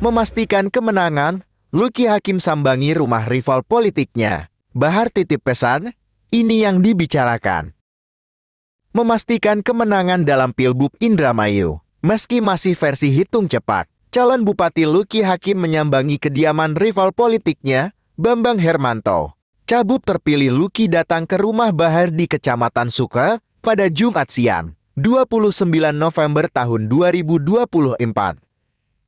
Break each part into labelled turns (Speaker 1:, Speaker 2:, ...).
Speaker 1: Memastikan kemenangan, Lucky Hakim sambangi rumah rival politiknya. Bahar titip pesan, ini yang dibicarakan. Memastikan kemenangan dalam Pilgub Indramayu. Meski masih versi hitung cepat, calon Bupati Lucky Hakim menyambangi kediaman rival politiknya, Bambang Hermanto. Cabup terpilih Lucky datang ke rumah Bahar di Kecamatan Suka pada Jumat siang, 29 November tahun 2024.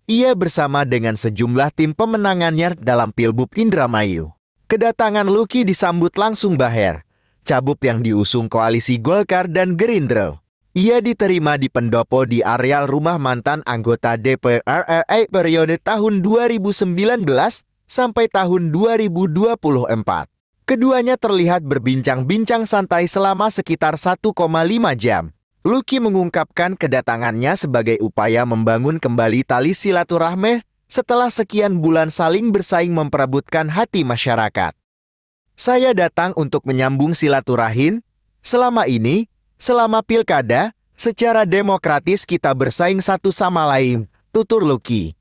Speaker 1: Ia bersama dengan sejumlah tim pemenangannya dalam Pilgub Indramayu. Kedatangan Lucky disambut langsung Bahar, Cabup yang diusung koalisi Golkar dan Gerindra. Ia diterima di pendopo di areal rumah mantan anggota DPR RI periode tahun 2019 sampai tahun 2024. Keduanya terlihat berbincang-bincang santai selama sekitar 1,5 jam. Lucky mengungkapkan kedatangannya sebagai upaya membangun kembali tali silaturahmi setelah sekian bulan saling bersaing memperebutkan hati masyarakat. Saya datang untuk menyambung silaturahim. Selama pilkada, secara demokratis kita bersaing satu sama lain, tutur Lucky.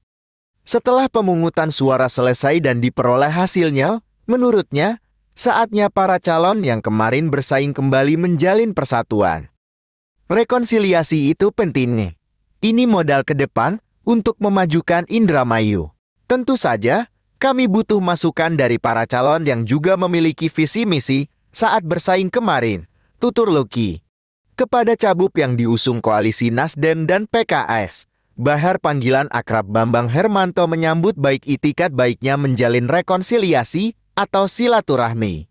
Speaker 1: Setelah pemungutan suara selesai dan diperoleh hasilnya, menurutnya, saatnya para calon yang kemarin bersaing kembali menjalin persatuan. Rekonsiliasi itu penting. Ini modal ke depan untuk memajukan Indramayu. Tentu saja, kami butuh masukan dari para calon yang juga memiliki visi misi saat bersaing kemarin, tutur Lucky. Kepada Cabup yang diusung koalisi Nasdem dan PKS, Bahar panggilan akrab Bambang Hermanto menyambut baik itikat baiknya menjalin rekonsiliasi atau silaturahmi.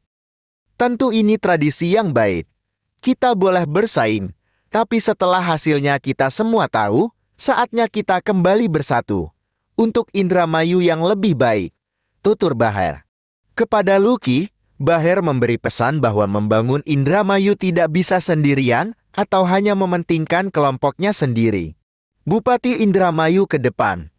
Speaker 1: Tentu ini tradisi yang baik. Kita boleh bersaing, tapi setelah hasilnya kita semua tahu, saatnya kita kembali bersatu untuk Indramayu yang lebih baik, tutur Bahar. Kepada Lucky, Bahar memberi pesan bahwa membangun Indramayu tidak bisa sendirian atau hanya mementingkan kelompoknya sendiri. Bupati Indramayu ke depan,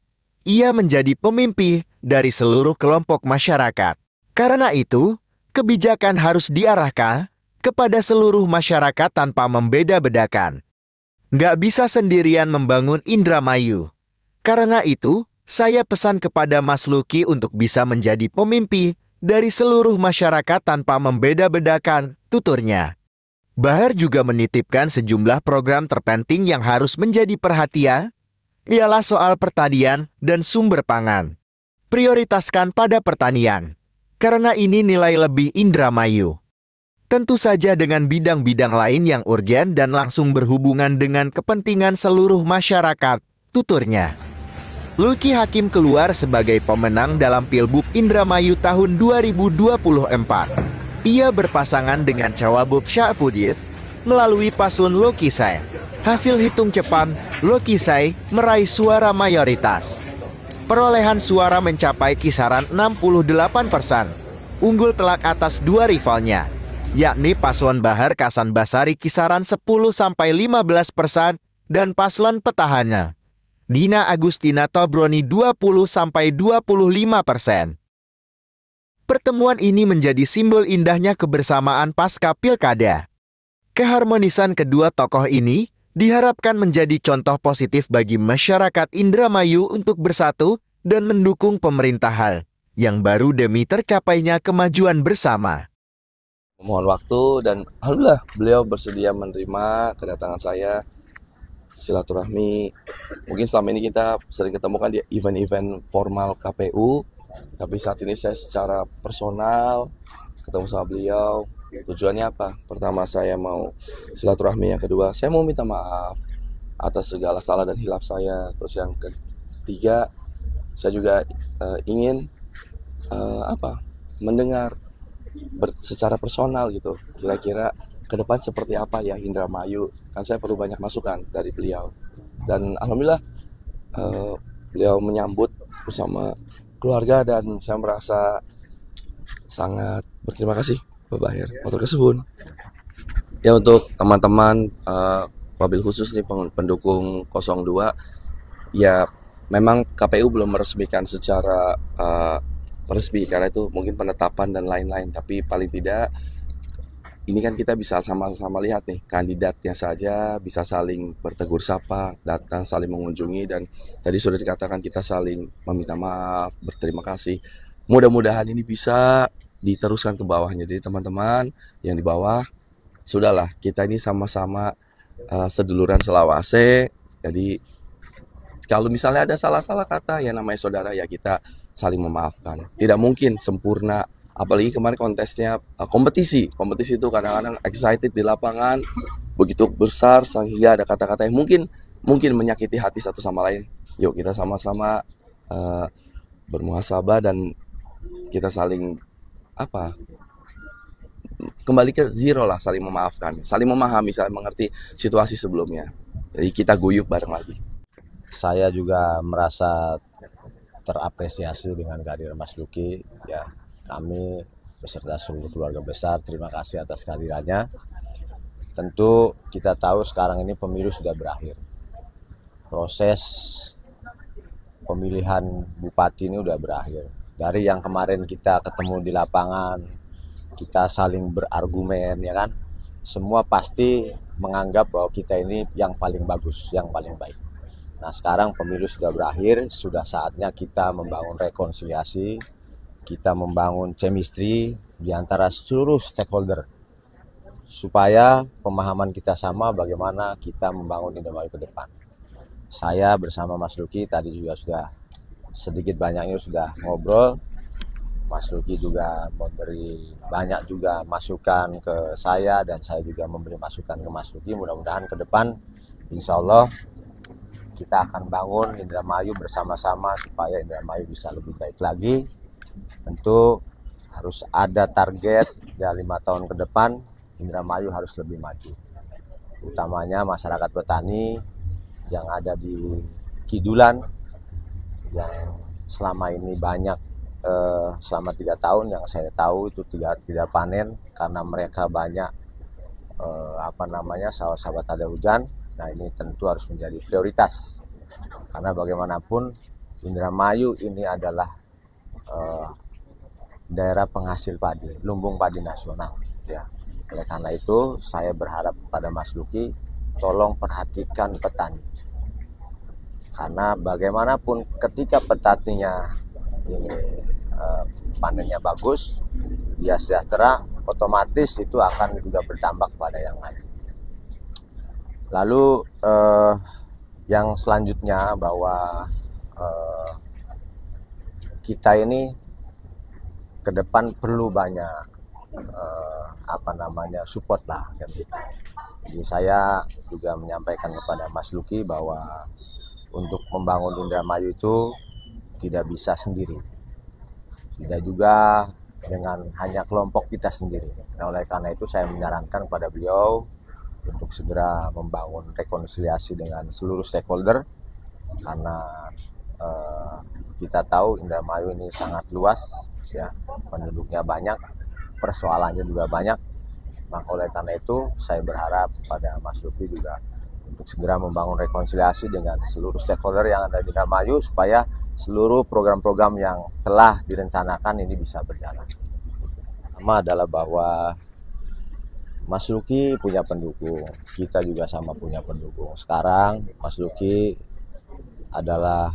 Speaker 1: ia menjadi pemimpi dari seluruh kelompok masyarakat. Karena itu, kebijakan harus diarahkan kepada seluruh masyarakat tanpa membeda-bedakan. Nggak bisa sendirian membangun Indramayu. Karena itu, saya pesan kepada Mas Lucky untuk bisa menjadi pemimpi dari seluruh masyarakat tanpa membeda-bedakan, tuturnya. Bahar juga menitipkan sejumlah program terpenting yang harus menjadi perhatian, ialah soal pertanian dan sumber pangan. Prioritaskan pada pertanian, karena ini nilai lebih Indramayu. Tentu saja dengan bidang-bidang lain yang urgen dan langsung berhubungan dengan kepentingan seluruh masyarakat, tuturnya. Lucky Hakim keluar sebagai pemenang dalam Pilgub Indramayu tahun 2024. Ia berpasangan dengan Cawagup Syafudin melalui paslon Lucky Sai. Hasil hitung cepat, Lucky Sai meraih suara mayoritas. Perolehan suara mencapai kisaran 68%. Unggul telak atas dua rivalnya, yakni paslon Bahar Kasan Basari kisaran 10-15% dan paslon petahana Dina Agustina Tobroni 20-25%. Pertemuan ini menjadi simbol indahnya kebersamaan pasca pilkada. Keharmonisan kedua tokoh ini diharapkan menjadi contoh positif bagi masyarakat Indramayu untuk bersatu dan mendukung pemerintahan yang baru demi tercapainya kemajuan bersama.
Speaker 2: Mohon waktu dan alhamdulillah beliau bersedia menerima kedatangan saya, silaturahmi. Mungkin selama ini kita sering ketemukan di event-event formal KPU, tapi saat ini saya secara personal ketemu sama beliau. Tujuannya apa? Pertama, saya mau silaturahmi. Yang kedua, saya mau minta maaf atas segala salah dan hilaf saya. Terus yang ketiga, saya juga ingin mendengar secara personal gitu, kira-kira ke depan seperti apa ya Indramayu. Kan saya perlu banyak masukan dari beliau. Dan alhamdulillah beliau menyambut bersama keluarga dan saya merasa sangat berterima kasih Pak Bahar. Matur kesuwun. Ya, untuk teman-teman wabil khusus nih pendukung 02, ya memang KPU belum meresmikan secara resmi karena itu mungkin penetapan dan lain-lain, tapi paling tidak ini kan kita bisa sama-sama lihat nih, kandidatnya saja bisa saling bertegur sapa, datang saling mengunjungi, dan tadi sudah dikatakan kita saling meminta maaf, berterima kasih. Mudah-mudahan ini bisa diteruskan ke bawahnya. Jadi teman-teman yang di bawah, sudahlah, kita ini sama-sama seduluran selawase. Jadi kalau misalnya ada salah-salah kata, ya namanya saudara, ya kita saling memaafkan. Tidak mungkin sempurna, apalagi kemarin kontesnya kompetisi itu kadang-kadang excited di lapangan begitu besar sehingga ada kata-kata yang mungkin menyakiti hati satu sama lain. Yuk kita sama-sama bermuhasabah dan kita saling kembali ke zero lah, saling memaafkan, saling memahami, saling mengerti situasi sebelumnya. Jadi kita guyup bareng lagi.
Speaker 3: Saya juga merasa terapresiasi dengan kehadiran Mas Luki. Ya, kami beserta seluruh keluarga besar terima kasih atas kehadirannya. Tentu kita tahu sekarang ini pemilu sudah berakhir. Proses pemilihan bupati ini sudah berakhir. Dari yang kemarin kita ketemu di lapangan, kita saling berargumen, ya kan? Semua pasti menganggap bahwa kita ini yang paling bagus, yang paling baik. Nah, sekarang pemilu sudah berakhir, sudah saatnya kita membangun rekonsiliasi, kita membangun chemistry di antara seluruh stakeholder supaya pemahaman kita sama bagaimana kita membangun Indramayu ke depan. Saya bersama Mas Luki tadi juga sudah sedikit banyaknya sudah ngobrol. Mas Luki juga memberi banyak juga masukan ke saya dan saya juga memberi masukan ke Mas Luki. Mudah-mudahan ke depan insya Allah kita akan bangun Indramayu bersama-sama supaya Indramayu bisa lebih baik lagi. Tentu harus ada target ya 5 tahun ke depan Indramayu harus lebih maju. Utamanya masyarakat petani yang ada di Kidulan yang selama ini banyak selama 3 tahun yang saya tahu itu tidak panen karena mereka banyak sawah-sawah tak ada hujan. Nah, ini tentu harus menjadi prioritas karena bagaimanapun Indramayu ini adalah daerah penghasil padi, lumbung padi nasional. Ya, oleh karena itu saya berharap pada Mas Luki tolong perhatikan petani karena bagaimanapun ketika petaninya ini panennya bagus, dia sejahtera, otomatis itu akan juga berdampak pada yang lain. Lalu yang selanjutnya bahwa kita ini ke depan perlu banyak support lah kan gitu. Jadi saya juga menyampaikan kepada Mas Luki bahwa untuk membangun Indramayu itu tidak bisa sendiri. Tidak juga dengan hanya kelompok kita sendiri. Nah, oleh karena itu saya menyarankan kepada beliau untuk segera membangun rekonsiliasi dengan seluruh stakeholder karena kita tahu Indramayu ini sangat luas, ya, penduduknya banyak, persoalannya juga banyak. Maka oleh karena itu saya berharap pada Mas Luki juga untuk segera membangun rekonsiliasi dengan seluruh stakeholder yang ada di Indramayu supaya seluruh program-program yang telah direncanakan ini bisa berjalan. Pertama adalah bahwa Mas Luki punya pendukung, kita juga sama punya pendukung. Sekarang Mas Luki adalah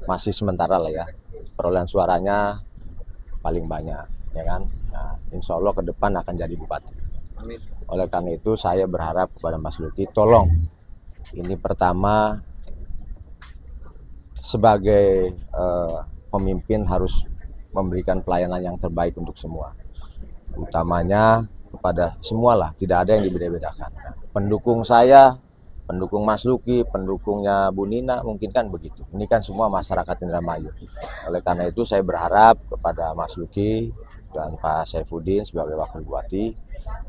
Speaker 3: masih sementara lah ya, perolehan suaranya paling banyak, ya kan? Nah, insya Allah ke depan akan jadi bupati. Oleh karena itu saya berharap kepada Mas Luki, tolong ini pertama sebagai pemimpin harus memberikan pelayanan yang terbaik untuk semua, utamanya kepada semua lah, tidak ada yang dibeda-bedakan. Nah, pendukung saya, pendukung Mas Luki, pendukungnya Bu Nina, mungkin kan begitu. Ini kan semua masyarakat Indramayu. Oleh karena itu saya berharap kepada Mas Luki dan Pak Saifuddin sebagai Wakil Bupati,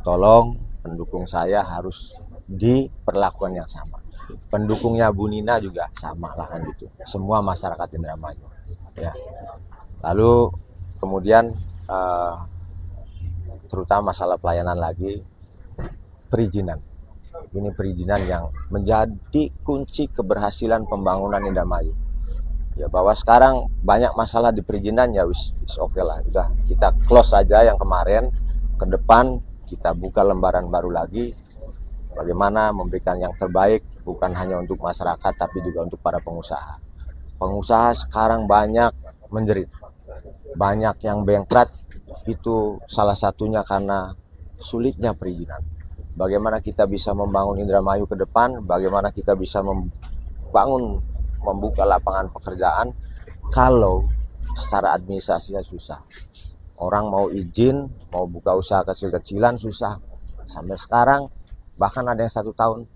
Speaker 3: tolong pendukung saya harus diperlakukan yang sama. Pendukungnya Bu Nina juga sama lah kan gitu. Semua masyarakat Indramayu. Ya. Lalu kemudian terutama masalah pelayanan lagi, perizinan. Ini perizinan yang menjadi kunci keberhasilan pembangunan Indramayu. Ya, bahwa sekarang banyak masalah di perizinan ya wis oke lah, udah kita close saja yang kemarin. Ke depan kita buka lembaran baru lagi, bagaimana memberikan yang terbaik bukan hanya untuk masyarakat tapi juga untuk para pengusaha. Pengusaha sekarang banyak menjerit, banyak yang bengkrat, itu salah satunya karena sulitnya perizinan. Bagaimana kita bisa membangun Indramayu ke depan, bagaimana kita bisa membuka lapangan pekerjaan kalau secara administrasinya susah. Orang mau izin, mau buka usaha kecil-kecilan susah. Sampai sekarang bahkan ada yang 1 tahun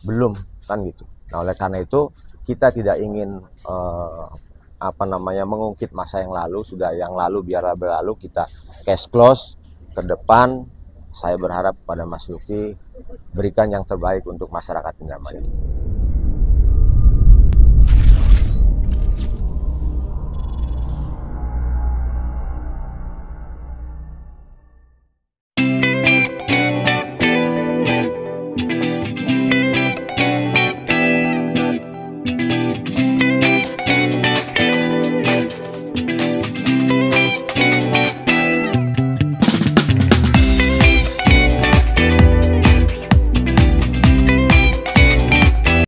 Speaker 3: belum, kan gitu. Nah, oleh karena itu kita tidak ingin mengungkit masa yang lalu. Sudah yang lalu biarlah berlalu, kita cash close ke depan. Saya berharap pada Mas Luki berikan yang terbaik untuk masyarakat Indramayu.